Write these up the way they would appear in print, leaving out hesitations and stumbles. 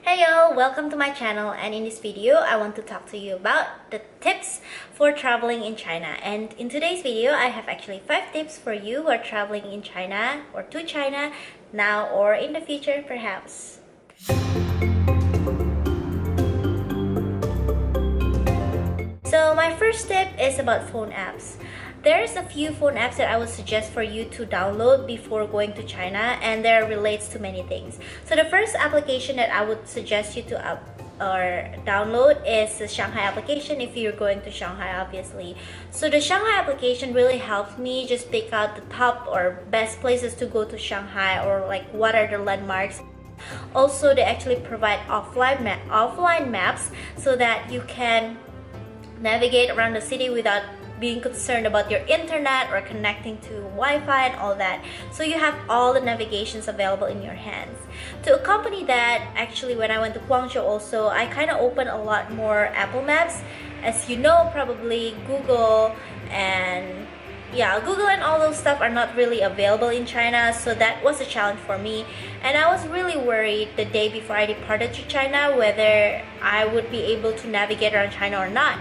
Hey yo, welcome to my channel, and in this video I want to talk to you about the tips for traveling in China. And in today's video I have actually 5 tips for you who are traveling in China or to China now or in the future perhaps. So my first tip is about phone apps. There's a few phone apps that I would suggest for you to download before going to China, and there relates to many things. So the first application that I would suggest you to download is the Shanghai application if you're going to Shanghai, obviously. So the Shanghai application really helped me just pick out the top or best places to go to Shanghai, or like what are the landmarks. Also, they actually provide offline maps so that you can navigate around the city without being concerned about your internet or connecting to Wi-Fi and all that. So you have all the navigations available in your hands. To accompany that, actually when I went to Guangzhou also, I kind of opened a lot more Apple Maps. As you know, probably Google and all those stuff are not really available in China, so that was a challenge for me. And I was really worried the day before I departed to China whether I would be able to navigate around China or not.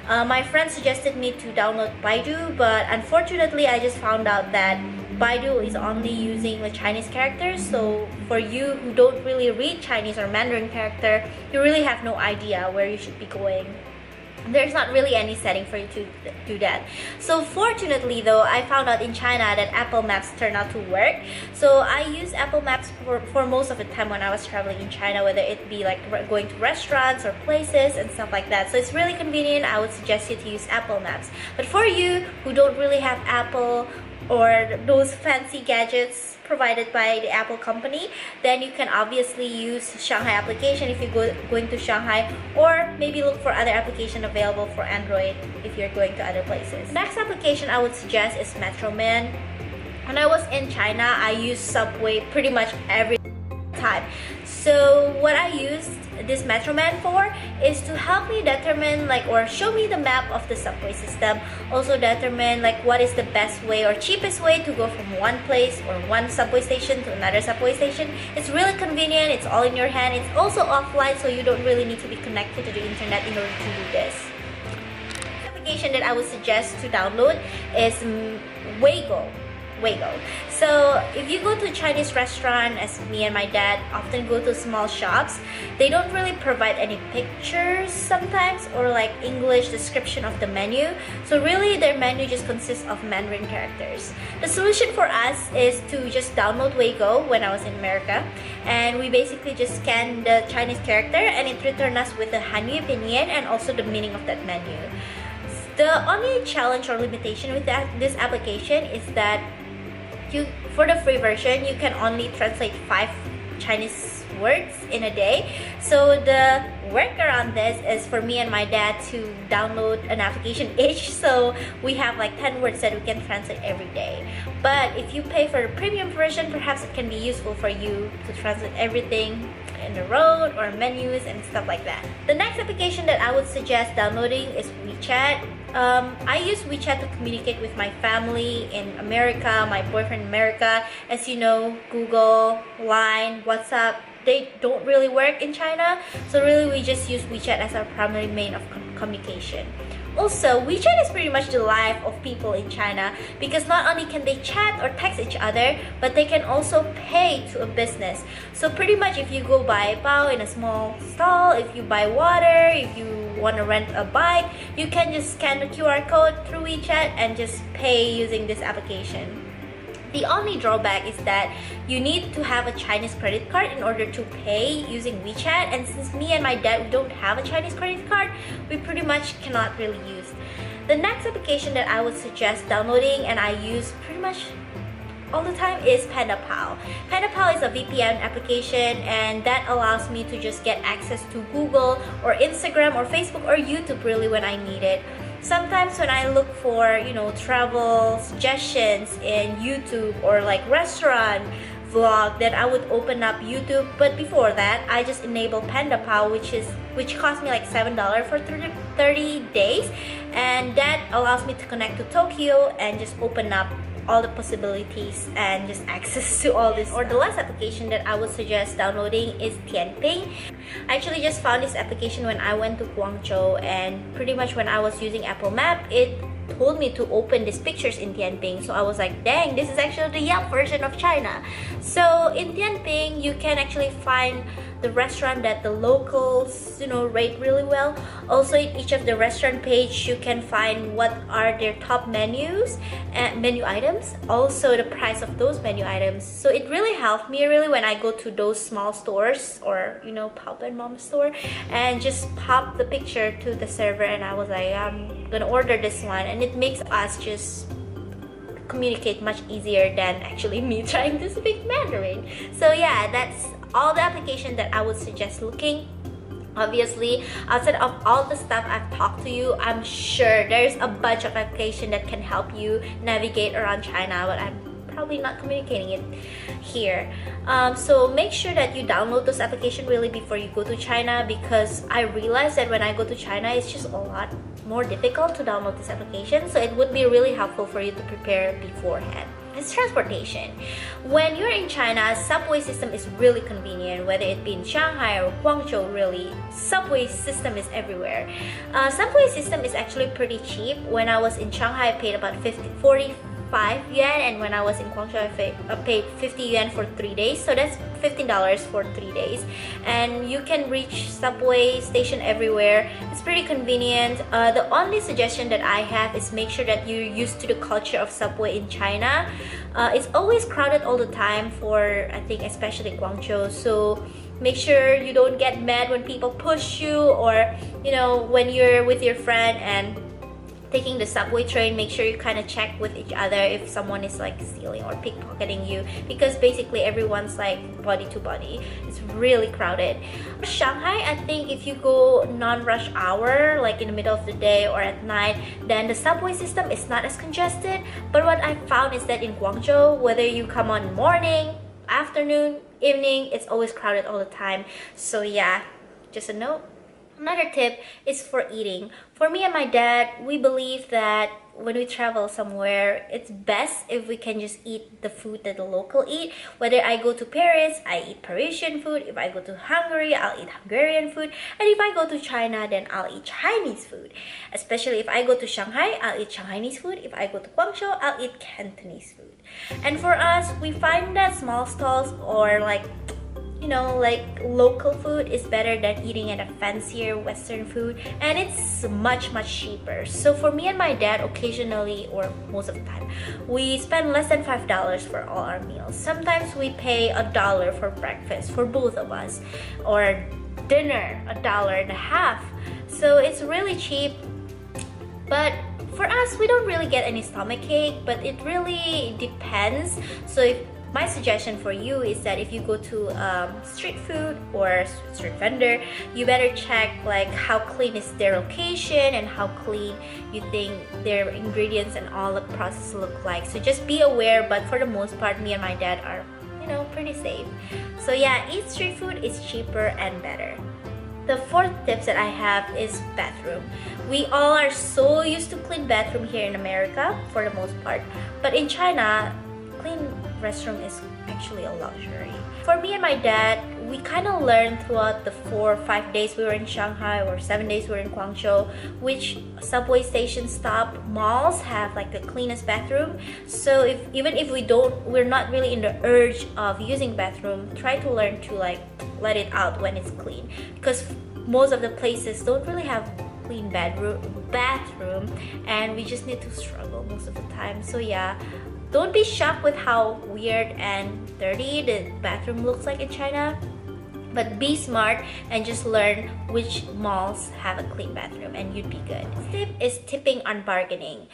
My friend suggested me to download Baidu, but unfortunately I just found out that Baidu is only using the Chinese characters. So for you who don't really read Chinese or Mandarin character, you really have no idea where you should be going. There's not really any setting for you to do that. So fortunately though, I found out in China that Apple Maps turned out to work. So I use Apple Maps for most of the time when I was traveling in China, whether it be like going to restaurants or places and stuff like that. So it's really convenient. I would suggest you to use Apple Maps. But for you who don't really have Apple or those fancy gadgets provided by the Apple company, then you can obviously use Shanghai application if you're going to Shanghai, or maybe look for other application available for Android if you're going to other places. Next application I would suggest is Metroman. When I was in China, I used Subway pretty much every time. So what I used this Metroman for is to help me determine or show me the map of the subway system, also determine what is the best way or cheapest way to go from one place or one subway station to another subway station. It's really convenient, it's all in your hand, it's also offline, so you don't really need to be connected to the internet in order to do this. The application that I would suggest to download is Waygo. So if you go to a Chinese restaurant, as me and my dad often go to small shops, they don't really provide any pictures sometimes or English description of the menu. So really their menu just consists of Mandarin characters. The solution for us is to just download Waygo when I was in America, and we basically just scan the Chinese character and it returns us with the Hanyu pinyin and also the meaning of that menu. The only challenge or limitation with this application is that for the free version, you can only translate 5 Chinese words in a day. So the workaround this is for me and my dad to download an application each, so we have 10 words that we can translate every day. But if you pay for the premium version, perhaps it can be useful for you to translate everything in the road or menus and stuff like that. The next application that I would suggest downloading is WeChat. I use WeChat to communicate with my family in America, my boyfriend in America. As you know, Google, Line, WhatsApp, they don't really work in China. So really we just use WeChat as our primary main of communication. Also, WeChat is pretty much the life of people in China, because not only can they chat or text each other, but they can also pay to a business. So pretty much if you go buy Pow in a small stall, if you buy water, if you want to rent a bike, you can just scan the QR code through WeChat and just pay using this application. The only drawback is that you need to have a Chinese credit card in order to pay using WeChat, and since me and my dad don't have a Chinese credit card, we pretty much cannot really use. The next application that I would suggest downloading, and I use pretty much all the time, is Panda Pow. Panda Pow is a VPN application, and that allows me to just get access to Google or Instagram or Facebook or YouTube really when I need it. Sometimes when I look for, travel suggestions in YouTube or restaurant vlog, then I would open up YouTube. But before that, I just enable Panda Pow, which cost me $7 for 30 days, and that allows me to connect to Tokyo and just open up all the possibilities and just access to all this. Or the last application that I would suggest downloading is Tianping. I actually just found this application when I went to Guangzhou, and pretty much when I was using Apple Map, it told me to open these pictures in Tianping. So I was like, dang, this is actually the Yelp version of China. So in Tianping, you can actually find the restaurant that the locals, rate really well. Also, in each of the restaurant page, you can find what are their top menus and menu items, also the price of those menu items. So it really helped me really when I go to those small stores, or Pop and Mom store, and just pop the picture to the server, and I was like, I'm gonna order this one, and it makes us just communicate much easier than actually me trying to speak Mandarin. So yeah, that's all the application that I would suggest looking. Obviously, outside of all the stuff I've talked to you, I'm sure there's a bunch of application that can help you navigate around China, but I'm probably not communicating it here. So make sure that you download those applications really before you go to China, because I realized that when I go to China, it's just a lot more difficult to download this application. So it would be really helpful for you to prepare beforehand. It's transportation. When you're in China, subway system is really convenient, whether it be in Shanghai or Guangzhou. Really, subway system is everywhere. Subway system is actually pretty cheap. When I was in Shanghai, I paid about 45 yuan, and when I was in Guangzhou, I paid 50 yuan for 3 days. So that's $15 for 3 days, and you can reach subway station everywhere. It's pretty convenient. The only suggestion that I have is make sure that you're used to the culture of subway in China. It's always crowded all the time, for I think especially Guangzhou. So make sure you don't get mad when people push you, or when you're with your friend and taking the subway train. Make sure you kind of check with each other if someone is like stealing or pickpocketing you, because basically everyone's like body to body. It's really crowded. Shanghai, I think if you go non-rush hour, like in the middle of the day or at night, then the subway system is not as congested. But what I found is that in Guangzhou, whether you come on morning, afternoon, evening, it's always crowded all the time. So yeah, just a note. Another tip is for eating. For me and my dad, we believe that when we travel somewhere, it's best if we can just eat the food that the local eat. Whether I go to Paris, I eat Parisian food. If I go to Hungary, I'll eat Hungarian food. And if I go to China, then I'll eat Chinese food. Especially if I go to Shanghai, I'll eat Chinese food. If I go to Guangzhou, I'll eat Cantonese food. And for us, we find that small stalls or like local food is better than eating at a fancier Western food, and it's much cheaper. So for me and my dad, occasionally or most of the time, we spend less than $5 for all our meals. Sometimes we pay $1 for breakfast for both of us, or dinner $1.50. So it's really cheap. But for us, we don't really get any stomachache, but it really depends. So my suggestion for you is that if you go to street food or street vendor, you better check like how clean is their location and how clean you think their ingredients and all the process look like. So just be aware, but for the most part, me and my dad are pretty safe. So yeah, eat street food is cheaper and better. The fourth tips that I have is bathroom. We all are so used to clean bathroom here in America for the most part, but in China, clean restroom is actually a luxury. For me and my dad, we kind of learned throughout the 4 or 5 days we were in Shanghai, or 7 days we were in Guangzhou, which subway station stop malls have like the cleanest bathroom. So even if we're not really in the urge of using bathroom, try to learn to like let it out when it's clean, because most of the places don't really have clean bathroom, and we just need to struggle most of the time. So yeah, don't be shocked with how weird and dirty the bathroom looks like in China, but be smart and just learn which malls have a clean bathroom and you'd be good. Next tip is tipping on bargaining.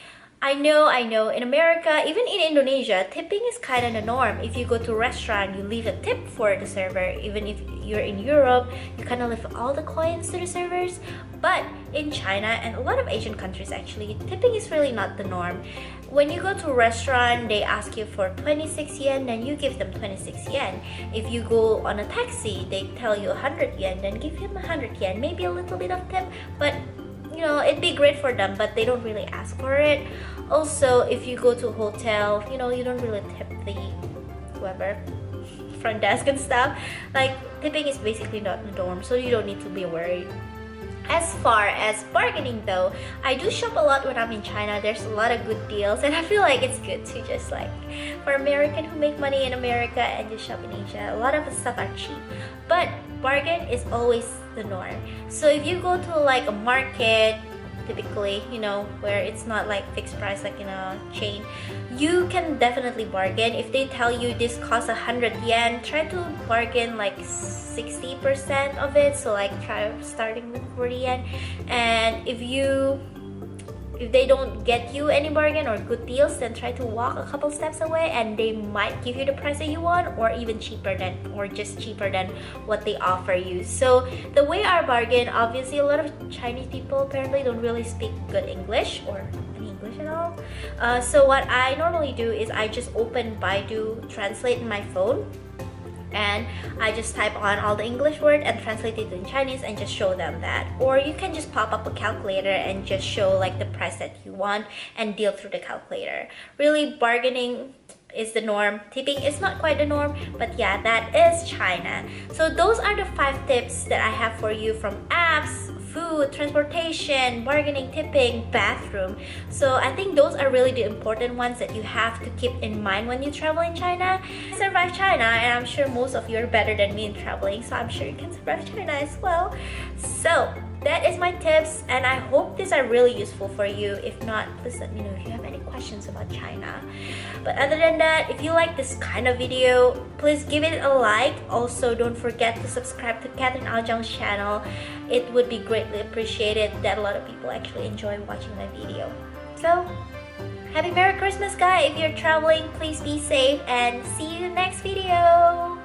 I know, in America, even in Indonesia, tipping is kind of the norm. If you go to a restaurant, you leave a tip for the server. Even if you're in Europe, you kind of leave all the coins to the servers. But in China and a lot of Asian countries actually, tipping is really not the norm. When you go to a restaurant, they ask you for 26 yen, then you give them 26 yen. If you go on a taxi, they tell you 100 yen, then give him 100 yen. Maybe a little bit of tip, but you know, it'd be great for them, but they don't really ask for it. Also, if you go to a hotel, you know, you don't really tip the whoever front desk and stuff. Like, tipping is basically not the norm, so you don't need to be worried. As far as bargaining though, I do shop a lot when I'm in China. There's a lot of good deals, and I feel like it's good to just like, for American who make money in America and just shop in Asia, a lot of the stuff are cheap, but bargain is always the norm. So if you go to like a market, typically, you know, where it's not like fixed price like in a chain, you can definitely bargain. If they tell you this costs 100 yen, try to bargain like 60% of it, so like try starting with 40 yen. And if they don't get you any bargain or good deals, then try to walk a couple steps away, and they might give you the price that you want, or even cheaper than, or just cheaper than what they offer you. So the way I bargain, obviously a lot of Chinese people apparently don't really speak good English or any English at all. So what I normally do is I just open Baidu Translate in my phone, and I just type on all the English word and translate it in Chinese and just show them that. Or you can just pop up a calculator and just show like the price that you want and deal through the calculator. Really, bargaining is the norm. Tipping is not quite the norm, but yeah, that is China. So those are the 5 tips that I have for you, from apps, food, transportation, bargaining, tipping, bathroom. So I think those are really the important ones that you have to keep in mind when you travel in China. Survive China, and I'm sure most of you are better than me in traveling, so I'm sure you can survive China as well. So that is my tips, and I hope these are really useful for you. If not, please let me know if you have any questions about China. But other than that, if you like this kind of video, please give it a like. Also, don't forget to subscribe to Catherine Aojang's channel. It would be greatly appreciated that a lot of people actually enjoy watching my video. So, happy Merry Christmas, guys! If you're traveling, please be safe, and see you next video!